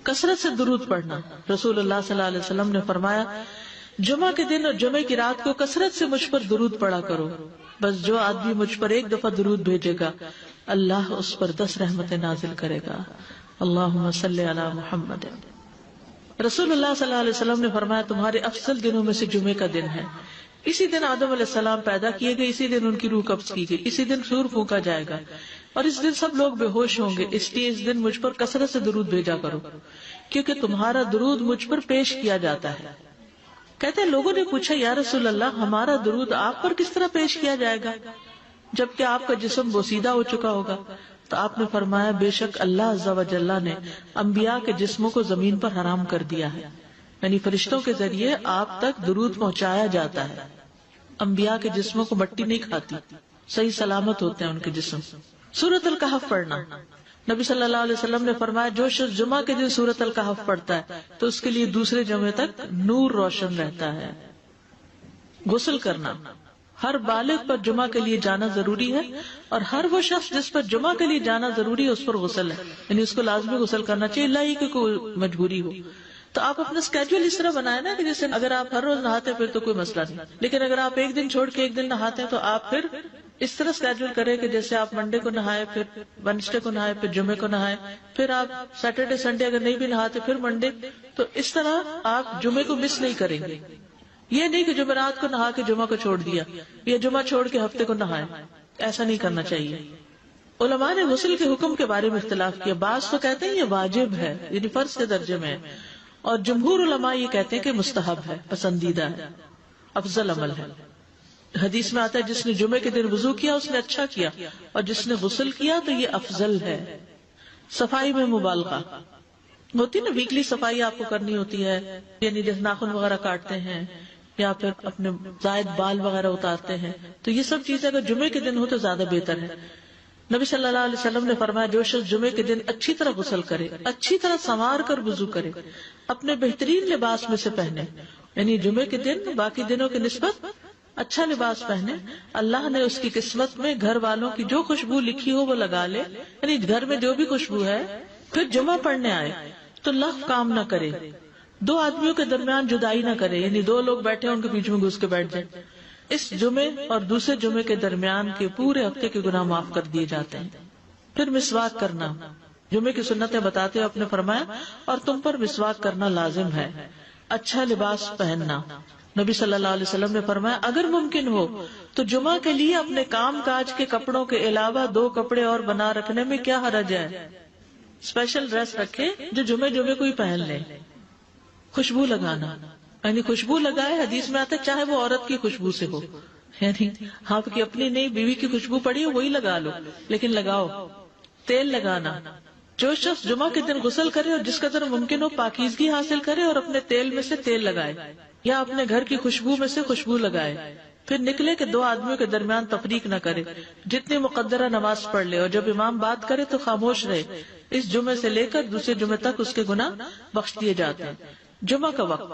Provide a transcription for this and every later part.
کثرت سے درود پڑھنا. رسول اللہ صلی اللہ علیہ وسلم نے فرمایا جمعہ کے دن اور جمعے کی رات کو کثرت سے مجھ پر درود پڑھا کرو. بس جو آدمی مجھ پر ایک دفعہ درود بھیجے گا اللہ اس پر 10 رحمتیں نازل کرے گا. اللہم صلی علی محمد. رسول اللہ صلی اللہ علیہ وسلم نے فرمایا تمہارے افضل دنوں میں سے جمعے کا دن ہے. اسی دن آدم علیہ السلام پیدا کیے گئے, اسی دن ان کی روح قبض کی گئی, اسی دن سور پھونکا جائے گا اور اس دن سب لوگ بے ہوش ہوں گے. اس لیے اس دن مجھ پر کثرت سے درود بھیجا کرو کیونکہ تمہارا درود مجھ پر پیش کیا جاتا ہے. کہتے ہیں لوگوں نے پوچھا یا رسول اللہ ہمارا درود آپ پر کس طرح پیش کیا جائے گا جبکہ آپ کا جسم بوسیدہ ہو چکا ہوگا؟ تو آپ نے فرمایا بے شک اللہ عز و جل نے انبیاء کے جسموں کو زمین پر حرام کر دیا ہے, یعنی فرشتوں کے ذریعے آپ تک درود پہنچایا جاتا ہے. انبیاء کے جسموں کو مٹی نہیں کھاتی, صحیح سلامت ہوتے ہیں ان کے جسم. سورۃ الکہف پڑھنا. نبی صلی اللہ علیہ وسلم نے فرمایا جو شخص جمعہ کے دن سورۃ الکہف پڑھتا ہے تو اس کے لیے دوسرے جمعے تک نور روشن رہتا ہے. غسل کرنا. ہر بالغ پر جمعہ کے لیے جانا ضروری ہے اور ہر وہ شخص جس پر جمعہ کے لیے جانا ضروری ہے اس پر غسل ہے, یعنی اس کو لازمی غسل کرنا چاہیے, اللہ ہی کہ کوئی مجبوری ہو. تو آپ اپنا اسکیڈول اس طرح بنائے نا کہ جیسے اگر آپ ہر روز نہاتے پھر تو کوئی مسئلہ نہیں, لیکن اگر آپ ایک دن چھوڑ کے ایک دن نہاتے ہیں تو آپ پھر اس طرح اسکیڈول کریں کہ جیسے آپ منڈے کو نہائے, پھر وینسڈے کو نہائے, پھر جمعے کو نہائے, پھر آپ سیٹرڈے سنڈے اگر نہیں بھی نہاتے پھر منڈے. تو اس طرح آپ جمعے کو مس نہیں کریں گے. یہ نہیں کہ جمعرات کو نہا کے جمعہ کو چھوڑ دیا یا جمعہ چھوڑ کے ہفتے کو نہائے, ایسا نہیں کرنا چاہیے. علماء نے غسل کے حکم کے بارے میں اختلاف کیا. بعض تو کہتے ہیں یہ واجب ہے, یعنی فرض کے درجے میں ہے, اور جمہور علماء یہ کہتے ہیں کہ مستحب ہے, پسندیدہ ہے, افضل عمل ہے. حدیث میں آتا ہے جس نے جمعے کے دن وضو کیا اس نے اچھا کیا, اور جس نے غسل کیا تو یہ افضل ہے. صفائی میں مبالغہ ہوتی نا, ویکلی صفائی آپ کو کرنی ہوتی ہے, یعنی جیسے ناخن وغیرہ کاٹتے ہیں یا پھر اپنے زائد بال وغیرہ اتارتے ہیں, تو یہ سب چیزیں اگر جمعے کے دن ہو تو زیادہ بہتر ہے. نبی صلی اللہ علیہ وسلم نے فرمایا جو شخص جمعے کے دن اچھی طرح غسل کرے, اچھی طرح سنوار کر وضو کرے, اپنے بہترین لباس میں سے پہنے, یعنی جمعے کے دن باقی دنوں کی نسبت اچھا لباس پہنے, اللہ نے اس کی قسمت میں گھر والوں کی جو خوشبو لکھی ہو وہ لگا لے, یعنی گھر میں جو بھی خوشبو ہے, پھر جمعہ پڑھنے آئے تو لغو کام نہ کرے, 2 آدمیوں کے درمیان جدائی نہ کرے, یعنی 2 لوگ بیٹھے ان کے بیچ میں گھس کے بیٹھ جائے. اس جمعے اور دوسرے جمعے کے درمیان کے پورے ہفتے کے گناہ معاف کر دیے جاتے ہیں. پھر مسواک کرنا. جمعے کی سنتیں بتاتے ہوئے آپ نے فرمایا اور تم پر مسواک کرنا لازم ہے. اچھا لباس پہننا. نبی صلی اللہ علیہ وسلم نے فرمایا اگر ممکن ہو تو جمعہ کے لیے اپنے کام کاج کے کپڑوں کے علاوہ 2 کپڑے اور بنا رکھنے میں کیا حرج ہے. اسپیشل ڈریس رکھے جو جمعے کو ہی پہن لے. خوشبو لگانا, یعنی خوشبو لگائے, حدیث میں آتا ہے چاہے وہ عورت کی خوشبو سے ہو, یعنی آپ کی اپنی نہیں, بیوی کی خوشبو پڑی ہو وہی لگا لو, لیکن لگاؤ. تیل لگانا. جو شخص جمعہ کے دن غسل کرے اور جس قدر ممکن ہو پاکیزگی حاصل کرے اور اپنے تیل میں سے تیل لگائے یا اپنے گھر کی خوشبو میں سے خوشبو لگائے, پھر نکلے کہ 2 آدمیوں کے درمیان تفریق نہ کرے, جتنی مقدرہ نماز پڑھ لے, اور جب امام بات کرے تو خاموش رہے. اس جمعے سے لے کر دوسرے جمعے تک اس کے گناہ بخش دیے جاتے ہیں. جمعہ کا وقت.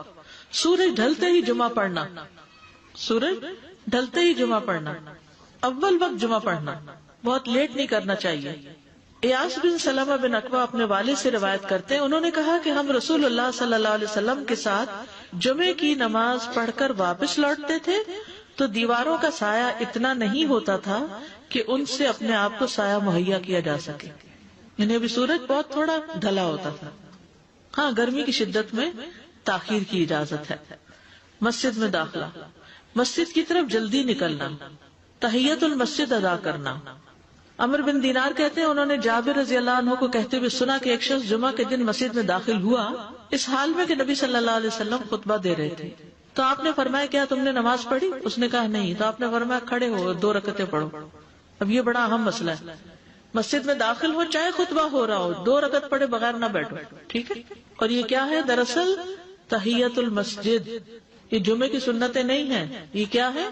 سورج ڈھلتے ہی جمعہ پڑھنا. سورج ڈھلتے ہی جمعہ پڑھنا. اول وقت جمعہ پڑھنا, بہت لیٹ نہیں کرنا چاہیے. ایاس بن سلمہ بن عقبہ اپنے والد سے روایت کرتے ہیں, انہوں نے کہا کہ ہم رسول اللہ صلی اللہ علیہ وسلم کے ساتھ جمعے کی نماز پڑھ کر واپس لوٹتے تھے تو دیواروں کا سایہ اتنا نہیں ہوتا تھا کہ ان سے اپنے آپ کو سایہ مہیا کیا جا سکے, یعنی ابھی سورج بہت تھوڑا ڈھلا ہوتا تھا. ہاں گرمی کی شدت میں تاخیر کی اجازت ہے. مسجد میں داخلہ. مسجد کی طرف جلدی نکلنا. تحیت المسجد ادا کرنا. عمر بن دینار کہتے ہیں انہوں نے جابر رضی اللہ عنہ کو کہتے ہوئے سنا کہ ایک شخص جمعہ کے دن مسجد میں داخل ہوا اس حال میں کہ نبی صلی اللہ علیہ وسلم خطبہ دے رہے تھے, تو آپ نے فرمایا کیا تم نے نماز پڑھی؟ اس نے کہا نہیں. تو آپ نے فرمایا کھڑے ہو 2 رکعتیں پڑھو. اب یہ بڑا اہم مسئلہ ہے, مسجد میں داخل ہو چاہے خطبہ ہو رہا ہو 2 رکعت پڑھے بغیر نہ بیٹھو, ٹھیک ہے. اور یہ کیا ہے دراصل تحیت المسجد, یہ جمعے کی سنتیں نہیں ہیں, یہ کیا ہے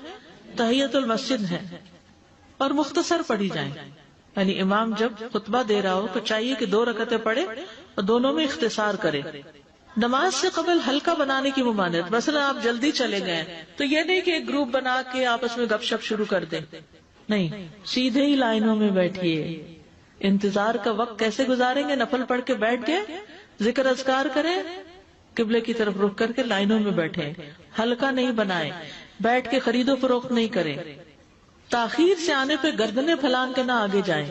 تحیت المسجد ہے, اور مختصر پڑھی جائیں. یعنی امام جب خطبہ دے رہا ہو تو چاہیے کہ 2 رکعتیں پڑھے اور دونوں میں اختصار کرے. نماز سے قبل ہلکا بنانے کی ممانعت. مثلا آپ جلدی چلے گئے تو یہ نہیں کہ ایک گروپ بنا کے آپس میں گپ شپ شروع کر دیں, نہیں, سیدھے ہی لائنوں میں بیٹھیے. انتظار کا وقت کیسے گزاریں گے؟ نفل پڑھ کے بیٹھ گئے ذکر اذکار کریں، قبلے کی طرف رخ کر کے لائنوں میں بیٹھیں، حلقہ نہیں بنائیں، بیٹھ کے خرید و فروخت نہیں کریں، تاخیر سے آنے پہ گردنیں پھلان کے نہ آگے جائیں۔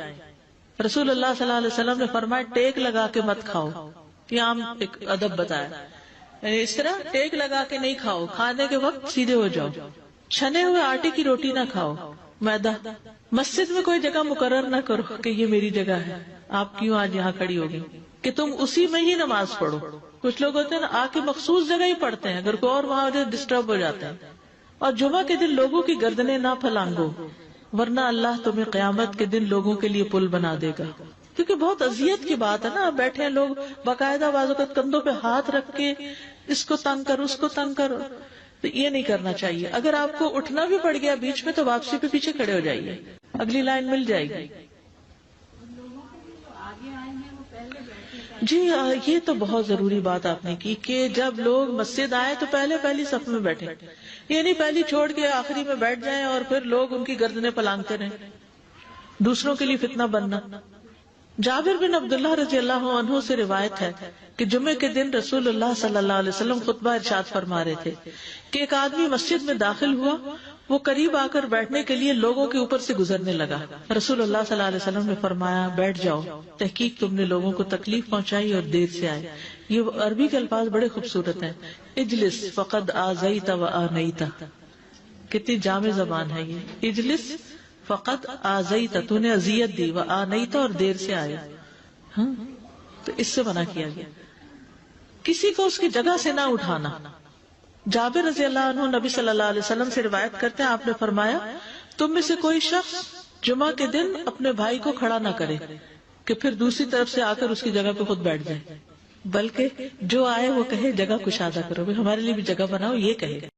رسول اللہ صلی اللہ علیہ وسلم نے فرمایا ٹیک لگا کے مت کھاؤ، یہ عام ایک ادب بتایا، یعنی اس طرح ٹیک لگا کے نہیں کھاؤ، کھانے کے وقت سیدھے ہو جاؤ۔ چھنے ہوئے آٹے کی روٹی نہ کھاؤ، میدا۔ مسجد میں کوئی جگہ مقرر نہ کرو کہ یہ میری جگہ ہے، آپ کیوں آج یہاں کھڑی ہوگی، کہ تم اسی میں ہی نماز پڑھو۔ کچھ لوگ ہوتے ہیں نا، آ کے مخصوص جگہ ہی پڑھتے ہیں، اگر کوئی اور وہاں ڈسٹرب ہو جاتے ہیں۔ اور جمعہ کے دن لوگوں کی گردنیں نہ پھلانگو، ورنہ اللہ تمہیں قیامت کے دن لوگوں کے لیے پل بنا دے گا۔ کیونکہ بہت اذیت کی بات ہے نا، آپ بیٹھے ہیں لوگ باقاعدہ بعض اوقات کندھوں پہ ہاتھ رکھ کے اس کو تنگ کر اس کو تنگ کر، تو یہ نہیں کرنا چاہیے۔ اگر آپ کو اٹھنا بھی پڑ گیا بیچ میں تو واپسی پہ پیچھے کھڑے ہو جائیے، اگلی لائن مل جائے گی۔ جی یہ تو بہت ضروری بات آپ نے کی کہ جب لوگ مسجد آئے تو پہلی صف میں بیٹھے، یہ نہیں پہلی چھوڑ کے آخری میں بیٹھ جائیں اور پھر لوگ ان کی گردنیں پلانگتے رہیں، دوسروں کے لیے فتنہ بننا۔ جابر بن عبداللہ رضی اللہ عنہ سے روایت ہے کہ جمعے کے دن رسول اللہ صلی اللہ علیہ وسلم خطبہ ارشاد فرما رہے تھے کہ ایک آدمی مسجد میں داخل ہوا، وہ قریب آ کر بیٹھنے کے لیے لوگوں کے اوپر سے گزرنے لگا۔ رسول اللہ صلی اللہ علیہ وسلم نے فرمایا بیٹھ جاؤ، تحقیق تم نے لوگوں کو تکلیف پہنچائی اور دیر سے آئے۔ یہ عربی کے الفاظ بڑے خوبصورت ہیں، اجلس فقد آذیت و آنیت، کتنی جامع زبان ہے یہ، اجلس فقط آذیت، تو نے اذیت دی، و آنیت، اور دیر سے آئے۔ ہاں تو اس سے منع کیا گیا، کسی کو اس کی جگہ سے نہ اٹھانا۔ جابر رضی اللہ عنہ نبی صلی اللہ علیہ وسلم سے روایت کرتے ہیں، آپ نے فرمایا تم میں سے کوئی شخص جمعہ کے دن اپنے بھائی کو کھڑا نہ کرے کہ پھر دوسری طرف سے آ کر اس کی جگہ پہ خود بیٹھ جائے، بلکہ جو آئے وہ کہے جگہ کشادہ کرو، ہمارے لیے بھی جگہ بناؤ، یہ کہے۔